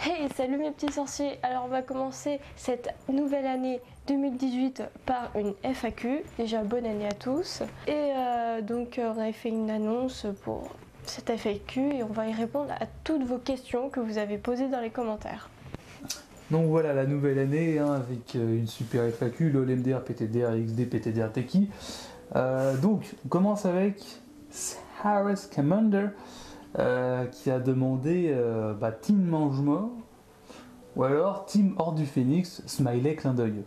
Hey, salut mes petits sorciers. Alors on va commencer cette nouvelle année 2018 par une FAQ. Déjà bonne année à tous. Et donc on avait fait une annonce pour cette FAQ et on va y répondre à toutes vos questions que vous avez posées dans les commentaires. Donc voilà la nouvelle année avec une super FAQ, LOL MDR, PTDR, XD, PTDR Techie. Donc on commence avec Harris Commander qui a demandé Team Mange-Mort ou alors Team Hors du Phénix, smiley clin d'œil.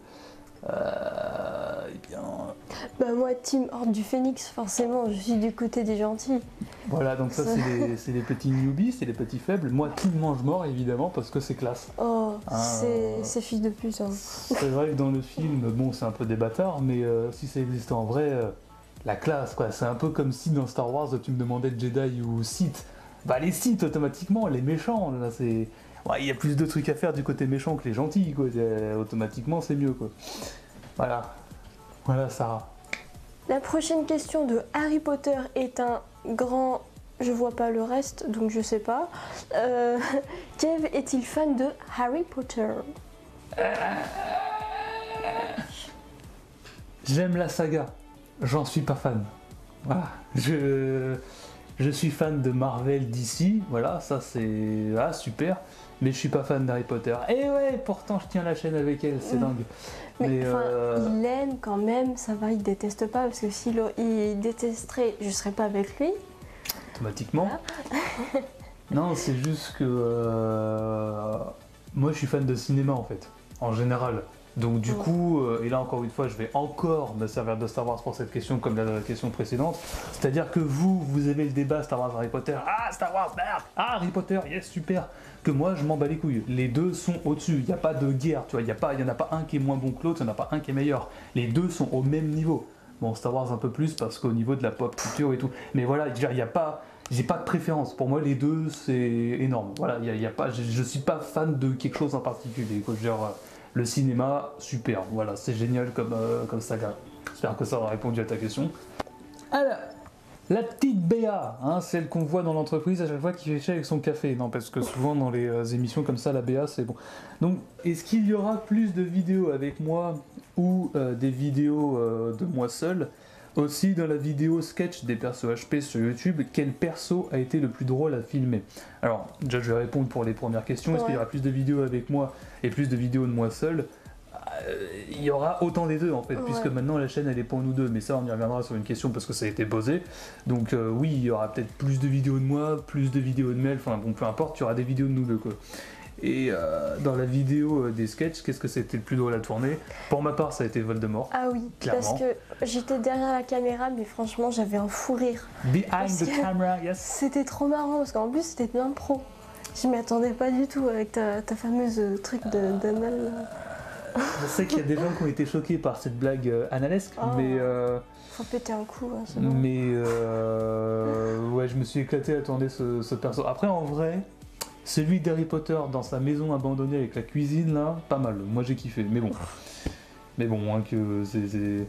Eh bien... moi Team Horde du Phénix, forcément je suis du côté des gentils. Voilà, donc ça c'est les petits newbies, c'est les petits faibles. Moi Team Mange-Mort évidemment parce que c'est classe. Oh, c'est fils de pute. Hein. C'est vrai que dans le film, bon c'est un peu des bâtards, mais si ça existait en vrai, la classe quoi. C'est un peu comme si dans Star Wars tu me demandais Jedi ou Sith. Bah les Sith automatiquement, les méchants, là c'est... Ouais, il y a plus de trucs à faire du côté méchant que les gentils quoi. Automatiquement c'est mieux quoi. Voilà Sarah. La prochaine question de Harry Potter est un grand... Je vois pas le reste, donc je sais pas. Kev est-il fan de Harry Potter? J'aime la saga, j'en suis pas fan. Voilà. Je suis fan de Marvel, DC, voilà, ça c'est super, mais je suis pas fan d'Harry Potter. Et ouais, pourtant je tiens la chaîne avec elle, c'est dingue. Mais il aime quand même, ça va, il déteste pas, parce que s'il détesterait, je serais pas avec lui. Automatiquement. Voilà. Non, c'est juste que moi je suis fan de cinéma en fait, en général. Donc du coup, et là encore une fois, je vais encore me servir de Star Wars pour cette question comme la question précédente. C'est-à-dire que vous avez le débat Star Wars Harry Potter. Ah, Star Wars, merde. Ah, Harry Potter, yes, super. Que moi, je m'en bats les couilles. Les deux sont au-dessus. Il n'y a pas de guerre, tu vois. Il y en a pas un qui est moins bon que l'autre, il n'y en a pas un qui est meilleur. Les deux sont au même niveau. Bon, Star Wars un peu plus parce qu'au niveau de la pop culture et tout. Mais voilà, il n'y a pas... J'ai pas de préférence. Pour moi, les deux, c'est énorme. Voilà, il y a pas... Je suis pas fan de quelque chose en particulier. Quoi. Genre... Le cinéma, super, voilà, c'est génial comme saga. J'espère que ça aura répondu à ta question. Alors, la petite Béa, celle qu'on voit dans l'entreprise à chaque fois qui fait chier avec son café. Non, parce que souvent dans les émissions comme ça, la Béa, c'est bon. Donc, est-ce qu'il y aura plus de vidéos avec moi ou des vidéos de moi seul? Aussi, dans la vidéo sketch des persos HP sur YouTube, quel perso a été le plus drôle à filmer? Alors, déjà, je vais répondre pour les premières questions. Est-ce qu'il y aura plus de vidéos avec moi et plus de vidéos de moi seul? Il y aura autant des deux en fait, puisque maintenant la chaîne elle est pour nous deux, mais ça on y reviendra sur une question parce que ça a été posé. Donc oui, il y aura peut-être plus de vidéos de moi, plus de vidéos de Mel, enfin bon, peu importe, il y aura des vidéos de nous deux quoi. Et dans la vidéo des sketchs, qu'est-ce que c'était le plus drôle à tourner? Pour ma part, ça a été Voldemort. Ah oui, clairement. Parce que j'étais derrière la caméra, mais franchement, j'avais un fou rire. Behind the camera, yes. C'était trop marrant, parce qu'en plus, c'était de l'impro. Je m'y attendais pas du tout avec ta fameuse truc d'anal. Je sais qu'il y a des gens qui ont été choqués par cette blague analesque, mais... Faut péter un coup, hein, c'est mais ouais, je me suis éclaté à tourner ce perso. Après, en vrai... Celui d'Harry Potter dans sa maison abandonnée avec la cuisine là, pas mal. Moi j'ai kiffé, mais bon, que c'est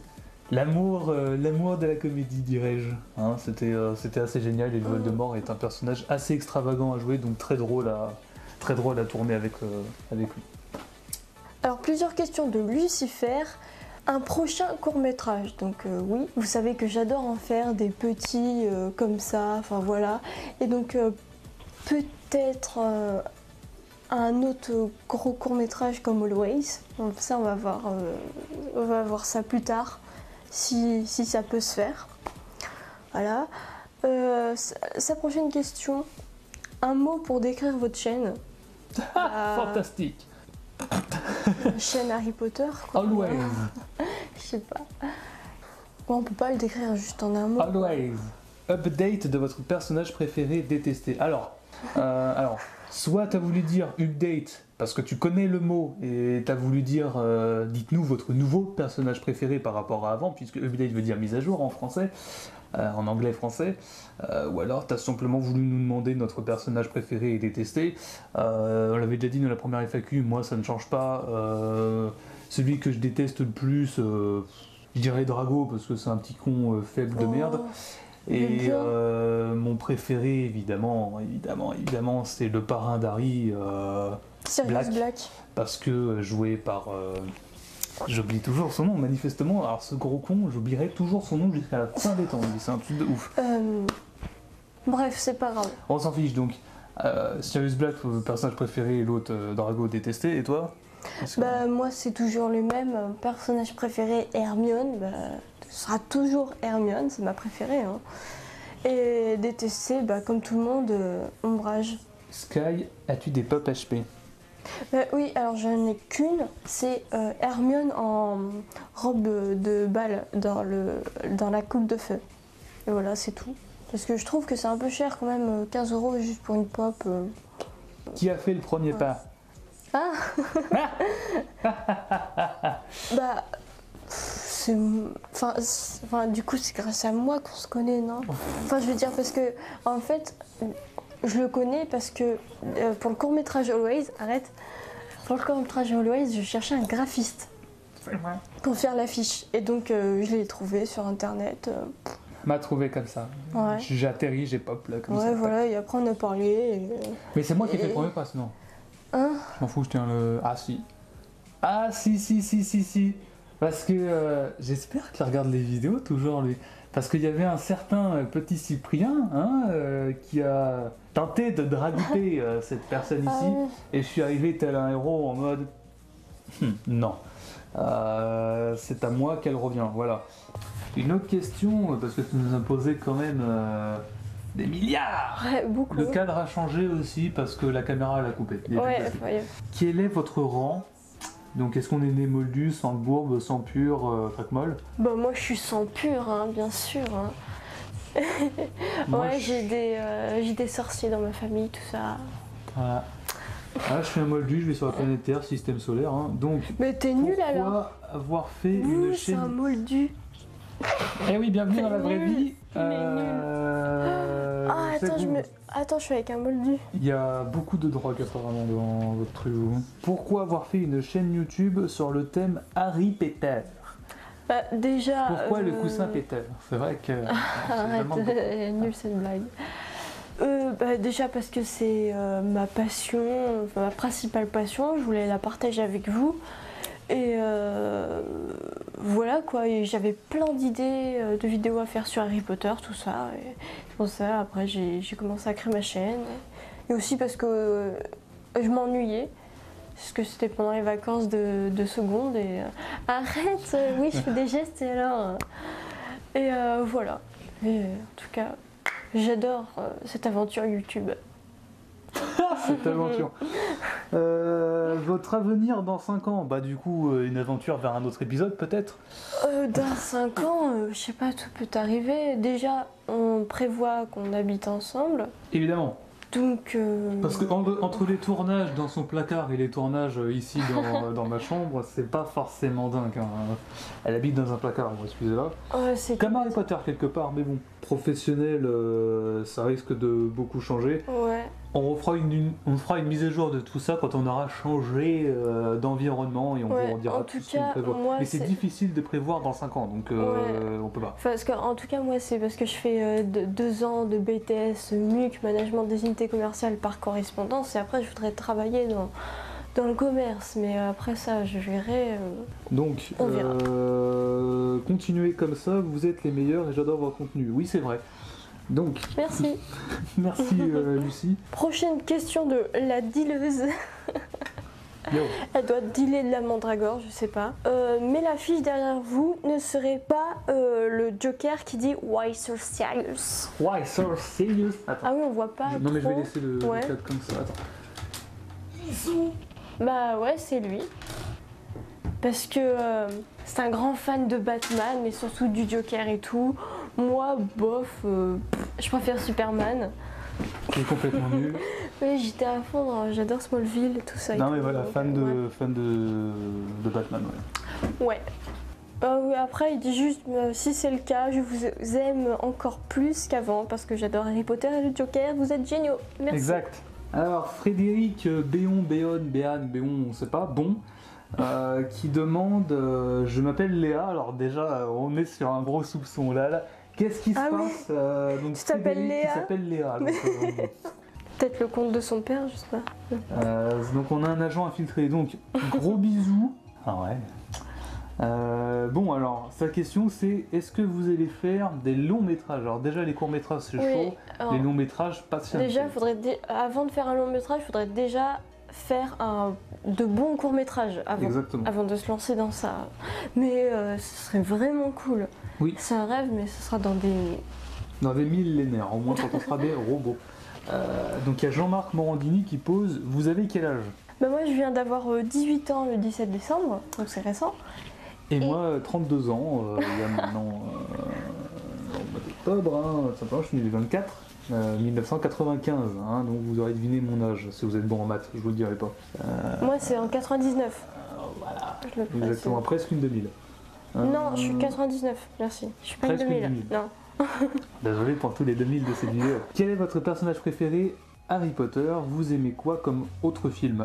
l'amour de la comédie dirais-je. C'était assez génial et Voldemort est un personnage assez extravagant à jouer, donc très drôle à tourner avec lui. Alors plusieurs questions de Lucifer. Un prochain court-métrage, donc oui, vous savez que j'adore en faire des petits comme ça, enfin voilà, et donc peut-être un autre gros court-métrage comme Always. Donc ça on va voir ça plus tard si ça peut se faire. Voilà. Sa prochaine question, un mot pour décrire votre chaîne. Fantastique. Chaîne Harry Potter quoi. Always. Je sais pas. Bon, on peut pas le décrire juste en un mot. Always. Update de votre personnage préféré détesté. Alors, soit tu as voulu dire update parce que tu connais le mot et tu as voulu dire dites-nous votre nouveau personnage préféré par rapport à avant, puisque update veut dire mise à jour en français, en anglais français, ou alors tu as simplement voulu nous demander notre personnage préféré et détesté. On l'avait déjà dit dans la première FAQ, moi ça ne change pas. Celui que je déteste le plus, je dirais Drago parce que c'est un petit con faible de merde. Et bien. mon préféré, évidemment, c'est le parrain d'Harry, Sirius Black. parce que joué par... j'oublie toujours son nom, manifestement. Alors ce gros con, j'oublierai toujours son nom jusqu'à la fin des temps. C'est un truc de ouf. Bref, c'est pas grave. On s'en fiche donc. Sirius Black, personnage préféré, et l'autre, Drago, détesté. Et toi? Bah, moi, c'est toujours le même. Personnage préféré, Hermione. Bah, ce sera toujours Hermione, c'est ma préférée. Hein. Et détesté, bah, comme tout le monde, Ombrage. Sky, as-tu des pop HP? Bah, oui, alors j'en ai qu'une. C'est Hermione en robe de bal dans la coupe de feu. Et voilà, c'est tout. Parce que je trouve que c'est un peu cher quand même, 15 € juste pour une pop. Qui a fait le premier pas? Ah Bah, c'est... Enfin, du coup, c'est grâce à moi qu'on se connaît, non? Enfin, je veux dire, parce que, en fait, je le connais parce que pour le court-métrage Always, pour le court-métrage Always, je cherchais un graphiste pour faire l'affiche. Et donc, je l'ai trouvé sur Internet. M'a trouvé comme ça. Ouais. J'ai atterri, j'ai pop là comme ça. Ouais, voilà, et après on a parlé. Et... Mais c'est moi qui ai fait le premier pas, sinon. Hein? Je m'en fous, je tiens le. Ah si. Ah si. Parce que j'espère qu'il regarde les vidéos toujours lui. Parce qu'il y avait un certain petit Cyprien qui a tenté de draguer cette personne ici. ouais. Et je suis arrivé tel un héros en mode. Non. C'est à moi qu'elle revient, voilà. Une autre question, parce que tu nous as posé quand même des milliards. Ouais, beaucoup. Le cadre a changé aussi parce que la caméra l'a coupé. Ouais. Quel est votre rang? Donc est-ce qu'on est né moldu, sans bourbe, sans pur, craque-molle? Bah moi je suis sans pur, hein, bien sûr. Hein. Ouais, j'ai des sorciers dans ma famille, tout ça. Voilà. Ah, je suis un moldu, je vais sur la planète Terre, système solaire. Hein. Donc, Mais t'es nul alors. pourquoi avoir fait une C'est un chaîne... moldu. Eh oui, bienvenue dans la vraie nul. vie. Attends, je suis avec un moldu. Il y a beaucoup de drogue apparemment dans votre truc. Pourquoi avoir fait une chaîne YouTube sur le thème Harry Potter? Bah déjà. Pourquoi le coussin Peter? C'est vrai que... Arrête, elle est nulle cette blague. Bah déjà parce que c'est ma passion, enfin, ma principale passion, je voulais la partager avec vous. Et voilà quoi, et j'avais plein d'idées de vidéos à faire sur Harry Potter, tout ça. Et c'est pour ça, après j'ai commencé à créer ma chaîne. Et aussi parce que je m'ennuyais, parce que c'était pendant les vacances de seconde. Et arrête, oui je fais des gestes et alors... Et voilà. Et en tout cas, j'adore cette aventure YouTube. Cette aventure. Votre avenir dans 5 ans? Bah du coup, une aventure vers un autre épisode peut-être? Dans 5 ans, je sais pas, tout peut arriver. Déjà, on prévoit qu'on habite ensemble. Évidemment. Donc... Parce que entre les tournages dans son placard et les tournages ici dans ma chambre, c'est pas forcément dingue. Hein. Elle habite dans un placard, excusez-la. c'est Comme Harry Potter quelque part, mais bon. Professionnel, ça risque de beaucoup changer. Ouais. On fera une mise à jour de tout ça quand on aura changé d'environnement et on vous dira tout ce qu'on prévoit. Mais c'est difficile de prévoir dans 5 ans, donc on peut pas. Parce qu'en tout cas, moi, c'est parce que je fais 2 ans de BTS MUC, Management des unités commerciales par correspondance, et après, je voudrais travailler dans le commerce. Mais après ça, je verrai. Donc, on verra. Continuez comme ça, vous êtes les meilleurs et j'adore votre contenu. Oui, c'est vrai. Donc, merci. Merci Lucie. Prochaine question de la dealeuse. Yo. Elle doit dealer de la mandragore, je sais pas. Mais l'affiche derrière vous ne serait pas le Joker qui dit Why so serious? Why so serious? Attends. Ah oui, on voit pas. Non, mais je trop. vais laisser le cadre comme ça. Attends. Bah ouais, c'est lui. Parce que c'est un grand fan de Batman, mais surtout du Joker et tout. Moi, bof, je préfère Superman. Qui est complètement nul. Oui, j'étais à fond, j'adore Smallville et tout ça. Non, mais voilà, fan de Batman, ouais. Ouais. Oui, après, il dit juste, si c'est le cas, je vous aime encore plus qu'avant, parce que j'adore Harry Potter et le Joker, vous êtes géniaux. Merci. Exact. Alors, Frédéric Béon, on sait pas, qui demande, je m'appelle Léa, alors déjà, on est sur un gros soupçon là. qu'est-ce qui se Ah oui. passe donc Tu t'appelles Frédéric Léa. qui s'appelle Léa. Donc, Peut-être le compte de son père, je sais pas. donc on a un agent infiltré, donc gros bisous. Ah ouais. Bon alors, sa question c'est est-ce que vous allez faire des longs métrages? Alors déjà les courts métrages c'est chaud, alors, les longs métrages pas si déjà, avant de faire un long métrage, il faudrait déjà faire de bons courts métrages Exactement. avant de se lancer dans ça. Mais ce serait vraiment cool. Oui. C'est un rêve, mais ce sera dans des... millénaires, au moins quand on sera des robots. Donc il y a Jean-Marc Morandini qui pose, vous avez quel âge? Bah moi je viens d'avoir 18 ans le 17 décembre, donc c'est récent. Et moi 32 ans, il y a maintenant au mois d'octobre, hein, simplement je suis né le 24 1995, hein, donc vous aurez deviné mon âge si vous êtes bon en maths, je vous le dirai pas. Moi c'est en 99. Voilà, Je le précise. exactement, presque une 2000. Non, je suis 99, merci. Je suis pas une Presque 2000. 2000. Non. Désolé pour tous les 2000 de cette vidéo. Quel est votre personnage préféré Harry Potter? Vous aimez quoi comme autre film?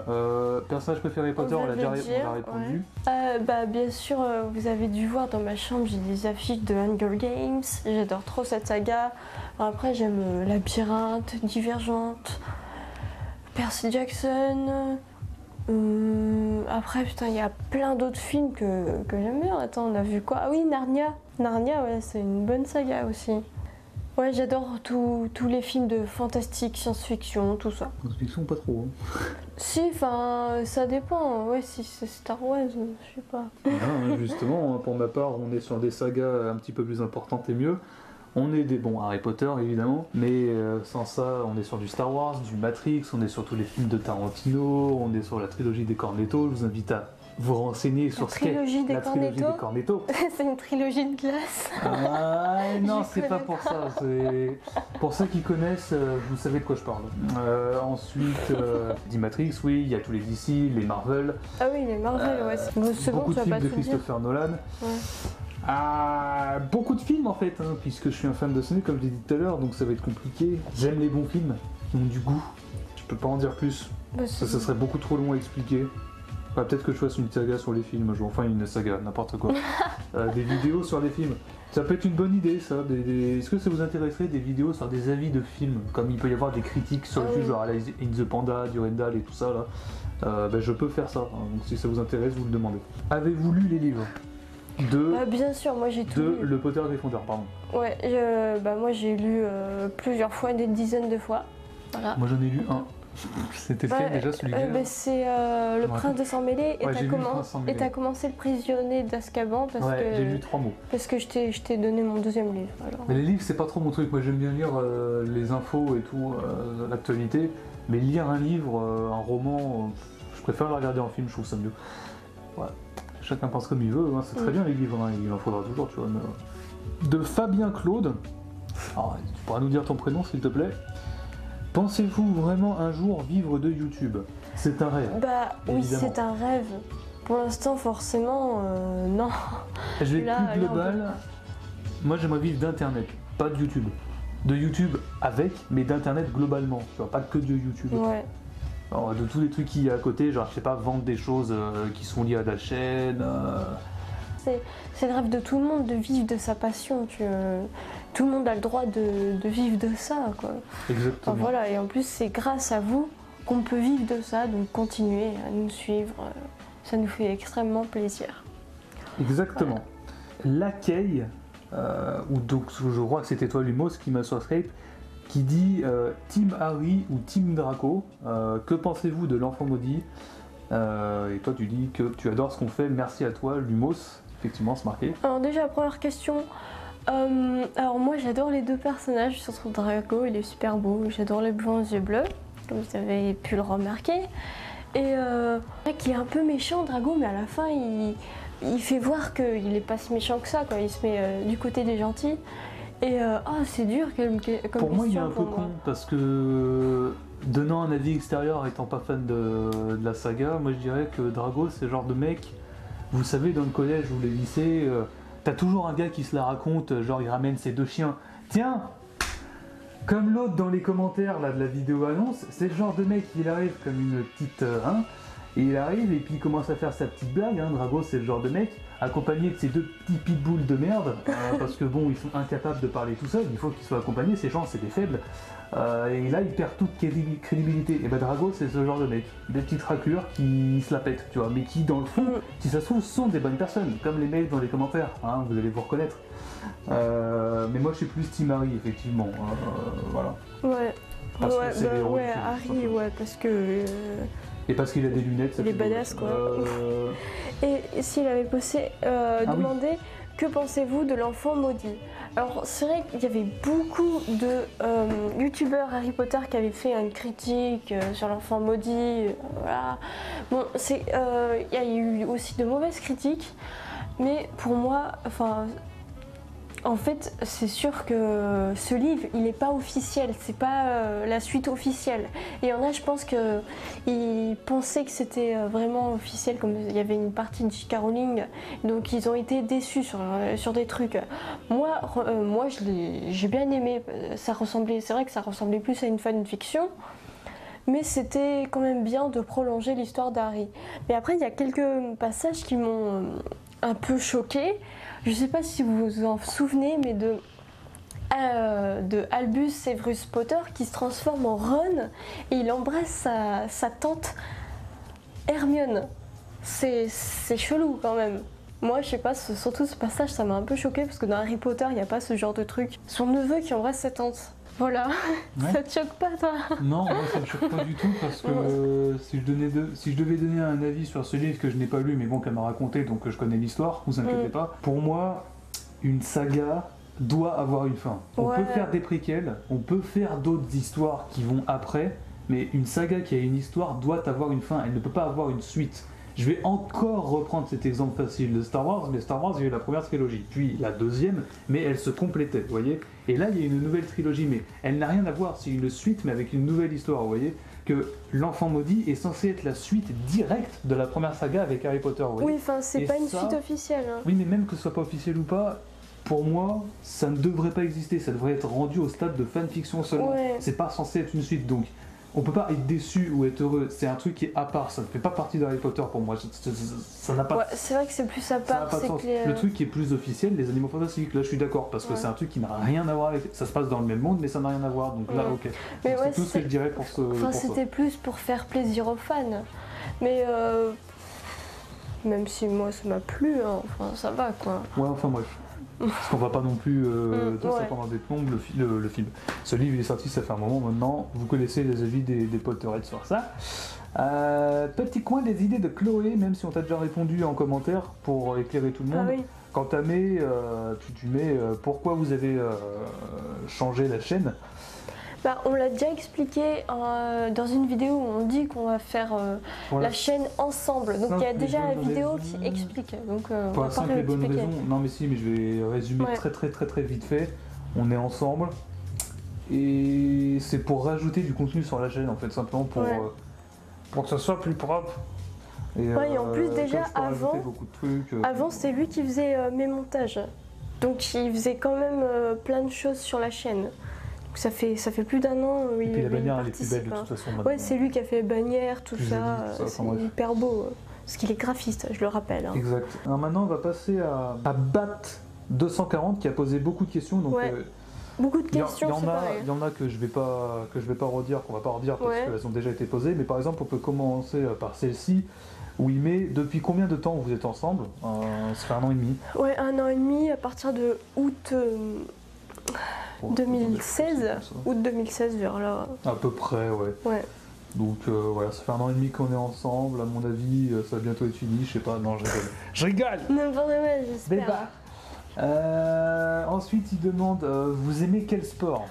Personnage préféré Harry Potter, on l'a déjà répondu. Bah bien sûr, vous avez dû voir dans ma chambre, j'ai des affiches de Hunger Games. J'adore trop cette saga. Alors après j'aime Labyrinthe, Divergente, Percy Jackson. Après putain il y a plein d'autres films que j'aime bien. Attends, on a vu quoi? Ah oui, Narnia. Narnia, ouais, c'est une bonne saga aussi. Ouais, j'adore tous les films de fantastique, science-fiction, tout ça. Science-fiction, pas trop. Hein. Si, enfin, ça dépend. Ouais, si c'est Star Wars, je sais pas. Non, justement, pour ma part, on est sur des sagas un petit peu plus importantes et mieux. On est des bons Harry Potter évidemment, mais sans ça, on est sur du Star Wars, du Matrix, on est sur tous les films de Tarantino, on est sur la trilogie des Cornetto. Je vous invite à vous renseigner sur ce qu'est la trilogie des Cornetto. C'est une trilogie de glace. Ah non, c'est pas pour ça. C'est pour ceux qui connaissent, vous savez de quoi je parle. Ensuite, dit Matrix, oui, il y a tous les DC, les Marvel. Ah oui, les Marvel, ouais. C'est bon, beaucoup tu de vas pas films de tout dire. Christopher Nolan. Ouais. Beaucoup de films en fait, hein, puisque je suis un fan de ciné, comme je l'ai dit tout à l'heure, donc ça va être compliqué. J'aime les bons films qui ont du goût. Je peux pas en dire plus. Bah, Ça serait beaucoup trop long à expliquer. Peut-être que je fasse une saga sur les films, enfin une saga, n'importe quoi. Des vidéos sur les films. Ça peut être une bonne idée, ça. Est-ce que ça vous intéresserait des vidéos sur des avis de films? Comme il peut y avoir des critiques sur le film, genre In the Panda, Durandal et tout ça, là. Je peux faire ça. Hein. Donc si ça vous intéresse, vous le demandez. Avez-vous lu les livres Bah, bien sûr, moi j'ai tout lu. Le Potter Gryffondor, pardon. Ouais, moi j'ai lu plusieurs fois, des dizaines de fois. Voilà. Moi j'en ai lu un. C'était lequel déjà celui que j'ai c'est Le Prince de Sang Mêlé et t'as commencé Le Prisonnier d'Azkaban parce que j'ai lu 3 mots. Parce que je t'ai donné mon deuxième livre. Alors. Mais les livres c'est pas trop mon truc, moi j'aime bien lire les infos et tout, l'actualité, mais lire un livre, un roman, je préfère le regarder en film, je trouve ça mieux. Ouais. Chacun pense comme il veut, hein. C'est très bien les livres, hein. Il en faudra toujours, tu vois. Mais... De Fabien Claude, alors, tu pourras nous dire ton prénom s'il te plaît. Pensez-vous vraiment un jour vivre de YouTube? C'est un rêve. Bah oui, évidemment. c'est un rêve. Pour l'instant, forcément, non. Je vais être plus global. Moi, j'aimerais vivre d'Internet, pas de YouTube. De YouTube avec, mais d'Internet globalement. Tu vois, pas que de YouTube. Ouais. Alors, de tous les trucs qu'il y a à côté, genre, je sais pas, vendre des choses qui sont liées à la chaîne. C'est le rêve de tout le monde de vivre de sa passion. Tout le monde a le droit de vivre de ça, quoi. Exactement. Enfin, voilà, et en plus, c'est grâce à vous qu'on peut vivre de ça, donc continuez à nous suivre. Ça nous fait extrêmement plaisir. Exactement. Voilà. L'accueil, ou donc je crois que c'était toi Lumos qui m'a sur Skype, qui dit Team Harry ou Team Draco, que pensez-vous de l'enfant maudit? Et toi tu dis que tu adores ce qu'on fait, merci à toi Lumos, effectivement c'est marqué. Alors déjà, première question, alors moi j'adore les deux personnages, surtout Draco, il est super beau, j'adore les blonds aux yeux bleus, comme vous avez pu le remarquer. Et qui est un peu méchant Drago, mais à la fin il fait voir qu'il est pas si méchant que ça, quoi. Il se met du côté des gentils. Et c'est dur comme pour moi il est un peu moi. con, parce que donnant un avis extérieur étant pas fan de la saga, moi je dirais que Drago c'est le genre de mec, vous savez dans le collège ou les lycées, t'as toujours un gars qui se la raconte, genre il ramène ses 2 chiens. Tiens, comme l'autre dans les commentaires là, de la vidéo annonce, c'est le genre de mec, il arrive comme une petite... Et il arrive et puis il commence à faire sa petite blague, hein. Drago c'est le genre de mec, accompagné de ses 2 petits pitbulls de merde, parce que bon, ils sont incapables de parler tout seuls, il faut qu'ils soient accompagnés, ces gens c'est des faibles. Et là il perd toute crédibilité. Et bah Drago c'est ce genre de mec, des petites raclures qui se la pètent, tu vois, mais qui dans le fond, si ça se trouve, sont des bonnes personnes, comme les mails dans les commentaires, hein, vous allez vous reconnaître. Mais moi je suis plus Team Harry, effectivement, voilà. Ouais. Parce que c'est les héros du film, Harry, ouais, parce que... Et parce qu'il a des lunettes, ça il est fait badass, quoi. Et s'il avait demandé que pensez-vous de l'enfant maudit? Alors c'est vrai qu'il y avait beaucoup de youtubeurs Harry Potter qui avaient fait une critique sur l'enfant maudit, voilà. Bon, il y a eu aussi de mauvaises critiques, mais pour moi, enfin... En fait, c'est sûr que ce livre, il n'est pas officiel, c'est pas la suite officielle. Et il y en a, je pense qu'ils pensaient que c'était vraiment officiel, comme il y avait une partie de J.K. Rowling, donc ils ont été déçus sur des trucs. Moi j'ai bien aimé, c'est vrai que ça ressemblait plus à une fanfiction, mais c'était quand même bien de prolonger l'histoire d'Harry. Mais après, il y a quelques passages qui m'ont un peu choquée. Je sais pas si vous vous en souvenez, mais de Albus Severus Potter qui se transforme en Ron et il embrasse sa tante Hermione. C'est chelou quand même. Moi, je sais pas, surtout ce passage, ça m'a un peu choqué parce que dans Harry Potter, il n'y a pas ce genre de truc. Son neveu qui embrasse sa tante. Voilà, ouais. Ça te choque pas, toi? Non, moi ça me choque pas du tout parce que si je devais donner un avis sur ce livre que je n'ai pas lu mais bon qu'elle m'a raconté donc je connais l'histoire, vous inquiétez pas. Pour moi, une saga doit avoir une fin. On peut faire des préquels, on peut faire d'autres histoires qui vont après, mais une saga qui a une histoire doit avoir une fin, elle ne peut pas avoir une suite. Je vais encore reprendre cet exemple facile de Star Wars, mais Star Wars, il y a eu la première trilogie, puis la deuxième, mais elle se complétait, vous voyez. Et là, il y a une nouvelle trilogie, mais elle n'a rien à voir, c'est une suite, mais avec une nouvelle histoire, vous voyez. Que l'enfant maudit est censé être la suite directe de la première saga avec Harry Potter, vous voyez. Oui, enfin, c'est pas une suite officielle. Hein. Oui, mais même que ce soit pas officiel ou pas, pour moi, ça ne devrait pas exister, ça devrait être rendu au stade de fanfiction seulement. Ouais. C'est pas censé être une suite, donc... On peut pas être déçu ou être heureux, c'est un truc qui est à part, ça ne fait pas partie d'Harry Potter pour moi, ça n'a pas... Ouais, c'est vrai que c'est plus à part, c'est clair. Le truc qui est plus officiel, les Animaux Fantastiques, là je suis d'accord, parce que c'est un truc qui n'a rien à voir avec... Ça se passe dans le même monde, mais ça n'a rien à voir, donc là ok. Mais c'est tout ce que je dirais pour ce... Enfin, c'était plus pour faire plaisir aux fans, mais même si moi ça m'a plu, hein, enfin ça va quoi. Ouais, enfin bref. Parce qu'on va pas non plus dire ça pendant des plombes, le film. Ce livre il est sorti, ça fait un moment maintenant. Vous connaissez les avis des Potterheads sur ça. Petit coin des idées de Chloé, même si on t'a déjà répondu en commentaire pour éclairer tout le monde. Ah oui. Quant à May, tu mets pourquoi vous avez changé la chaîne. Bah, on l'a déjà expliqué dans une vidéo où on dit qu'on va faire la chaîne ensemble. Donc il y a déjà la vidéo qui explique. Donc, pour la simple et bonne raison, non mais si, mais je vais résumer très vite fait. On est ensemble et c'est pour rajouter du contenu sur la chaîne en fait, simplement pour que ça soit plus propre. Et en plus déjà avant c'est lui qui faisait mes montages. Donc il faisait quand même plein de choses sur la chaîne. Ça fait plus d'un an. Et puis la bannière elle est plus belle de toute façon. Ouais, c'est lui qui a fait bannière, tout ça. C'est hyper beau. Parce qu'il est graphiste, je le rappelle. Hein. Exact. Alors maintenant on va passer à Bat240 qui a posé beaucoup de questions. Donc, beaucoup de questions, c'est pareil. Il y en a que je vais pas redire, qu'on va pas redire parce qu'elles ont déjà été posées. Mais par exemple, on peut commencer par celle-ci. Où il met depuis combien de temps vous êtes ensemble? Ça fait 1 an et demi. Ouais, 1 an et demi à partir de août 2016. Août 2016 vers là. À peu près, ouais. Donc voilà, ça fait 1 an et demi qu'on est ensemble. À mon avis, ça va bientôt être fini. Je sais pas, non, je rigole. Je rigole. N'importe quoi, j'espère. Ensuite, il demande vous aimez quel sport?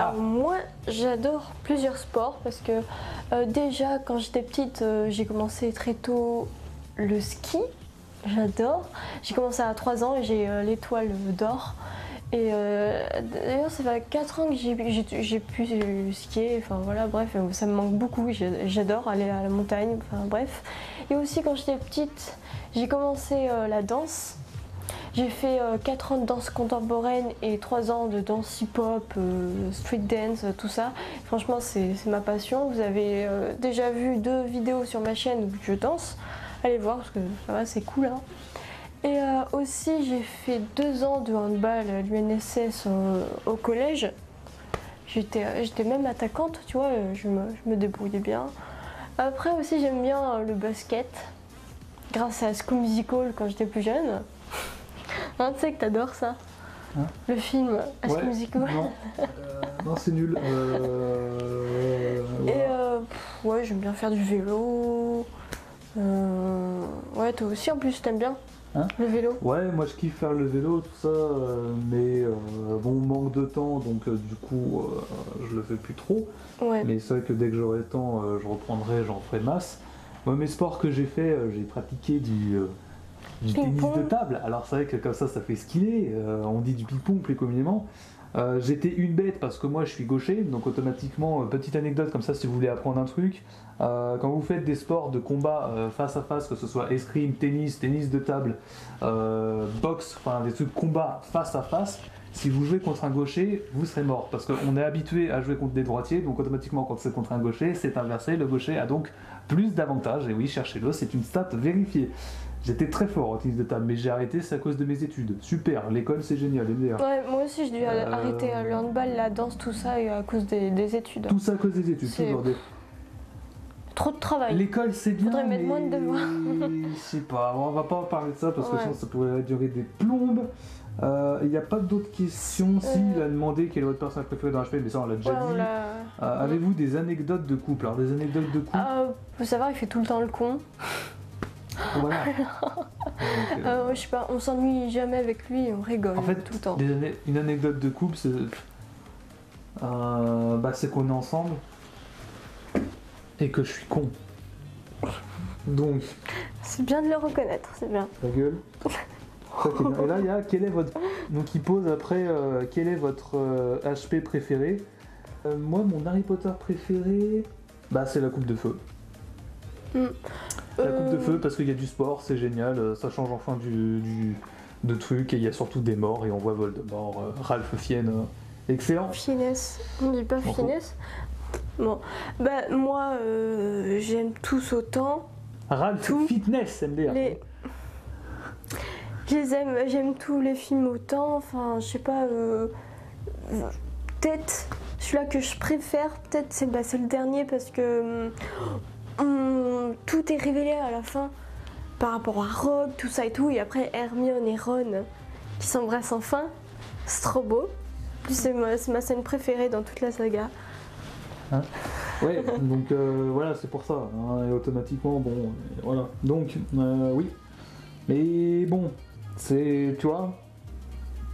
Alors moi j'adore plusieurs sports parce que déjà quand j'étais petite j'ai commencé très tôt le ski, j'adore. J'ai commencé à 3 ans et j'ai l'étoile d'or. Et d'ailleurs ça fait 4 ans que j'ai pu skier, enfin voilà, bref, ça me manque beaucoup, j'adore aller à la montagne, enfin bref. Et aussi quand j'étais petite j'ai commencé la danse. J'ai fait 4 ans de danse contemporaine et 3 ans de danse hip-hop, street dance, tout ça. Franchement, c'est ma passion. Vous avez déjà vu 2 vidéos sur ma chaîne où je danse. Allez voir parce que ça va, c'est cool. Hein. Et aussi, j'ai fait 2 ans de handball à l'UNSS au collège. J'étais même attaquante, tu vois, je me débrouillais bien. Après aussi, j'aime bien le basket. Grâce à School Musical quand j'étais plus jeune. Hein, tu sais que t'adores ça, hein, le film School Musical. Non, c'est nul. Et ouais, j'aime bien faire du vélo. Ouais, toi aussi en plus t'aimes bien le vélo. Ouais, moi je kiffe faire le vélo, tout ça, mais bon, manque de temps, donc du coup je le fais plus trop. Ouais. Mais c'est vrai que dès que j'aurai le temps, je reprendrai, j'en ferai masse. Moi, mes sports que j'ai fait, j'ai pratiqué du tennis de table. Alors c'est vrai que comme ça fait skiller, on dit du ping-pong plus communément. J'étais une bête parce que moi je suis gaucher, donc automatiquement, petite anecdote comme ça si vous voulez apprendre un truc, quand vous faites des sports de combat face à face, que ce soit escrime, tennis de table, boxe, enfin des trucs combat face à face, si vous jouez contre un gaucher, vous serez mort parce qu'on est habitué à jouer contre des droitiers, donc automatiquement quand c'est contre un gaucher, c'est inversé, le gaucher a donc plus d'avantages, et oui, cherchez-le, c'est une stat vérifiée. J'étais très fort au tennis de table, mais j'ai arrêté, c'est à cause de mes études. Super, l'école c'est génial, les meilleurs. Ouais, moi aussi j'ai dû arrêter le handball, la danse, tout ça, et à cause des études. Tout ça à cause des études, toujours des... Trop de travail. L'école c'est bien, faudrait mettre moins de devoirs. Je sais pas, on va pas parler de ça parce que sinon ça pourrait durer des plombes. Il n'y a pas d'autres questions. Si, il a demandé quel est votre personnage préféré dans HP, mais ça on l'a déjà dit. Avez-vous des anecdotes de couple? Alors des anecdotes de couple, faut savoir, il fait tout le temps le con. Voilà. Donc, je sais pas, on s'ennuie jamais avec lui, on rigole en fait, tout le temps. Une anecdote de couple, c'est qu'on est ensemble et que je suis con. Donc. C'est bien de le reconnaître, c'est bien. Ta gueule. Et là, il y a quel est votre. Donc, il pose après quel est votre HP préféré. Moi, mon Harry Potter préféré, c'est la coupe de feu. La coupe de feu parce qu'il y a du sport, c'est génial, ça change enfin de trucs et il y a surtout des morts et on voit Voldemort, Ralph Fiennes, excellent. Finesse, on dit pas finesse. Bon, moi j'aime tous autant. Ralph Fitness, MDR. J'aime tous les films autant, enfin je sais pas, peut-être celui-là que je préfère, peut-être c'est le dernier parce que tout est révélé à la fin par rapport à Rogue, tout ça et tout, et après Hermione et Ron qui s'embrassent enfin, c'est trop beau. Puis c'est ma scène préférée dans toute la saga. Ouais, donc voilà, c'est pour ça, hein, et automatiquement, bon, voilà. Donc, oui. Mais bon, c'est, tu vois,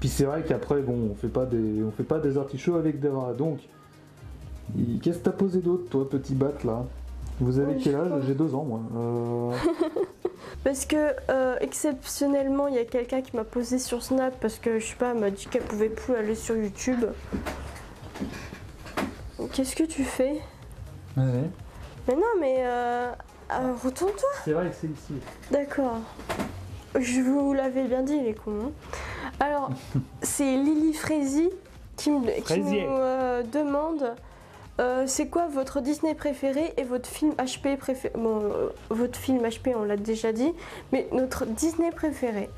puis c'est vrai qu'après, bon, on fait pas des artichauts avec des rats, donc, qu'est-ce que t'as posé d'autre, toi, petit bat, là? Vous avez quel âge? J'ai 2 ans, moi. Parce que, exceptionnellement, il y a quelqu'un qui m'a posé sur Snap, parce que, je sais pas, elle m'a dit qu'elle pouvait plus aller sur YouTube. Qu'est-ce que tu fais? Ouais. Mais non, mais retourne-toi. C'est vrai que c'est ici. D'accord. Je vous l'avais bien dit, les cons. Alors, c'est Lily Frézy qui nous demande c'est quoi votre Disney préféré et votre film HP préféré. Bon, votre film HP, on l'a déjà dit, mais notre Disney préféré.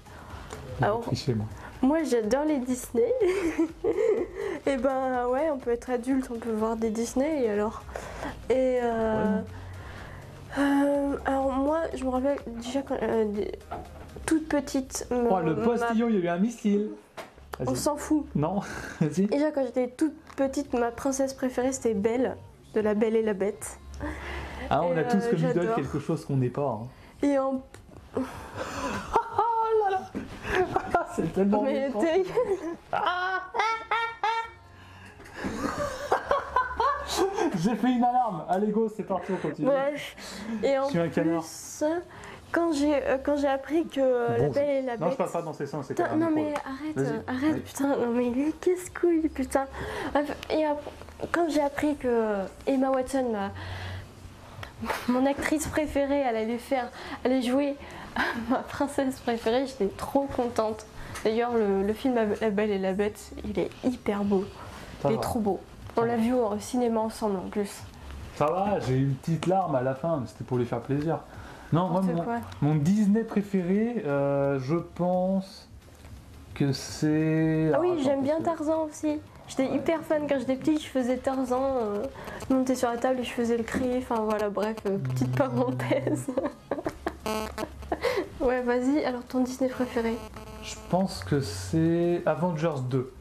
Alors, moi j'adore les Disney. Et ouais, on peut être adulte, on peut voir des Disney et alors. Et alors moi, je me rappelle déjà quand toute petite. Le postillon, il y a eu un missile. On s'en fout. Non, vas-y. Déjà quand j'étais toute petite, ma princesse préférée c'était Belle, de La Belle et la Bête. Ah, on a tous comme idole quelque chose qu'on n'est pas. Hein. Et en... Oh là là. C'est tellement Mais J'ai fait une alarme. Allez go, c'est parti, on continue. Bref. Et en plus, quand j'ai appris que La Belle et la Bête... Non, je parle pas dans ces sens, c'est quand même... Non mais arrête, putain, non mais lui, casse-couille, putain. Et quand j'ai appris que Emma Watson, mon actrice préférée, elle allait jouer ma princesse préférée, j'étais trop contente. D'ailleurs, le film La Belle et la Bête, il est hyper beau. Ça Il est va. trop beau. On l'a vu au cinéma ensemble en plus. Ça va, j'ai eu une petite larme à la fin, mais c'était pour lui faire plaisir. Non, moi, N'importe quoi. mon Disney préféré, je pense que c'est... Ah oui, Alors, j'aime attends, bien parce que- Tarzan aussi. J'étais hyper fan quand j'étais petite, je faisais Tarzan, monter sur la table et je faisais le cri, enfin voilà, bref, petite parenthèse. Ouais, vas-y, alors ton Disney préféré? Je pense que c'est Avengers 2.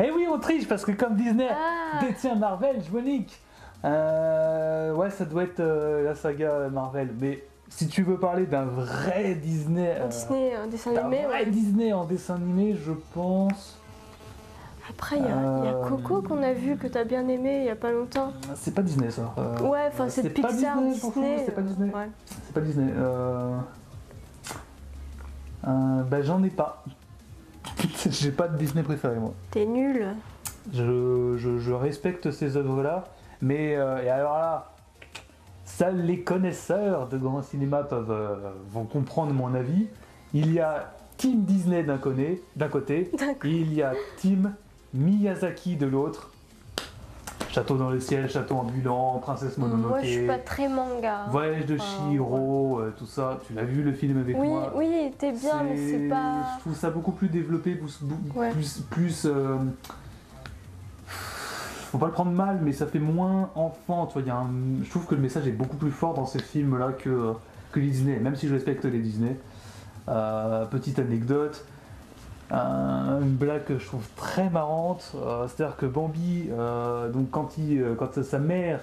Eh oui, on triche, parce que comme Disney Ah, détient Marvel, je me nique. Ouais, ça doit être la saga Marvel. Mais si tu veux parler d'un vrai Disney... Disney, un dessin d'un animé, vrai ouais. Disney en dessin animé, je pense... Après, il y a Coco qu'on a vu, que t'as bien aimé il y a pas longtemps. C'est pas Disney, ça. Ouais, enfin c'est de pas Pixar, Disney, je m'en fous, Disney. c'est pas Disney. Ouais. C'est pas Disney. Bah j'en ai pas. J'ai pas de Disney préféré moi. T'es nul. Je respecte ces œuvres-là, mais et alors là, seuls les connaisseurs de grand cinéma vont comprendre mon avis. Il y a Team Disney d'un côté, D'accord. et il y a Team Miyazaki de l'autre. Château dans le ciel, château ambulant, princesse Mononoke. Moi, je suis pas très manga. Voyage de Enfin, Chihiro, tout ça. Tu l'as vu le film avec Oui, moi? oui, t'es bien, mais c'est pas. Je trouve ça beaucoup plus développé, Ouais. faut pas le prendre mal, mais ça fait moins enfant. Tu vois, je trouve que le message est beaucoup plus fort dans ces films-là que les Disney, même si je respecte les Disney. Petite anecdote. Une blague que je trouve très marrante, c'est-à-dire que Bambi, donc quand sa mère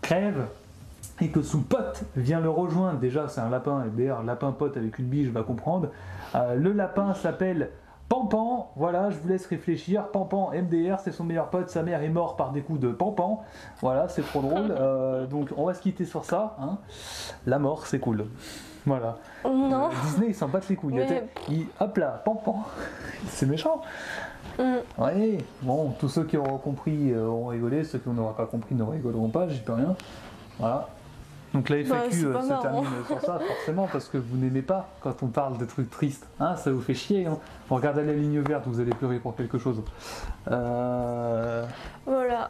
crève et que son pote vient le rejoindre, déjà c'est un lapin, et d'ailleurs lapin pote avec une biche va comprendre, le lapin s'appelle Pampan, voilà, je vous laisse réfléchir. Pampan, MDR, c'est son meilleur pote, sa mère est morte par des coups de Pampan, voilà, c'est trop drôle. Donc on va se quitter sur ça, hein. La mort c'est cool. Voilà. Non. Disney, ils s'en battent les couilles. Mais- Hop là, pampan. C'est méchant. Ouais, bon, tous ceux qui auront compris auront rigolé, ceux qui n'auront pas compris ne rigoleront pas, j'y peux rien. Voilà. Donc la FAQ c'est pas se marrant. termine sur ça, forcément, parce que vous n'aimez pas quand on parle de trucs tristes. Hein, ça vous fait chier. Hein. Vous regardez la ligne verte, vous allez pleurer pour quelque chose. Voilà.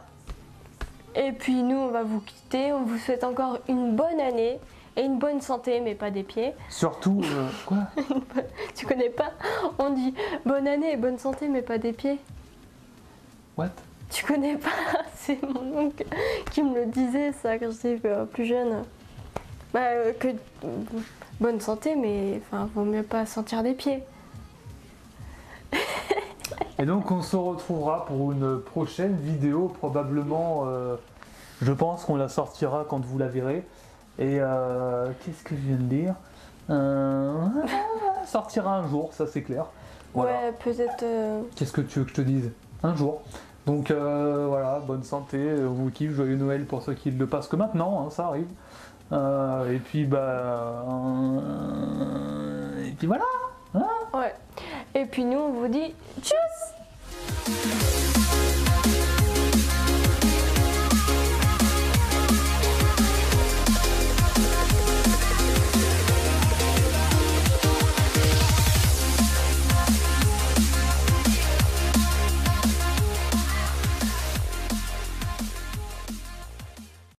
Et puis nous, on va vous quitter. On vous souhaite encore une bonne année et une bonne santé, mais pas des pieds. Surtout, quoi? Tu connais pas? On dit bonne année et bonne santé, mais pas des pieds. What? Tu connais pas? C'est mon oncle qui me le disait ça quand j'étais plus jeune. Que bonne santé, mais enfin, vaut mieux pas sentir des pieds. Et donc on se retrouvera pour une prochaine vidéo, probablement, je pense qu'on la sortira quand vous la verrez. Et qu'est-ce que je viens de dire? Sortira un jour, ça c'est clair. Voilà. Ouais, peut-être. Qu'est-ce que tu veux que je te dise? Un jour. Donc voilà, bonne santé, vous kiffe, joyeux Noël pour ceux qui le passent que maintenant, hein, ça arrive. Et puis voilà. Hein. Ouais. Et puis nous, on vous dit tchuss!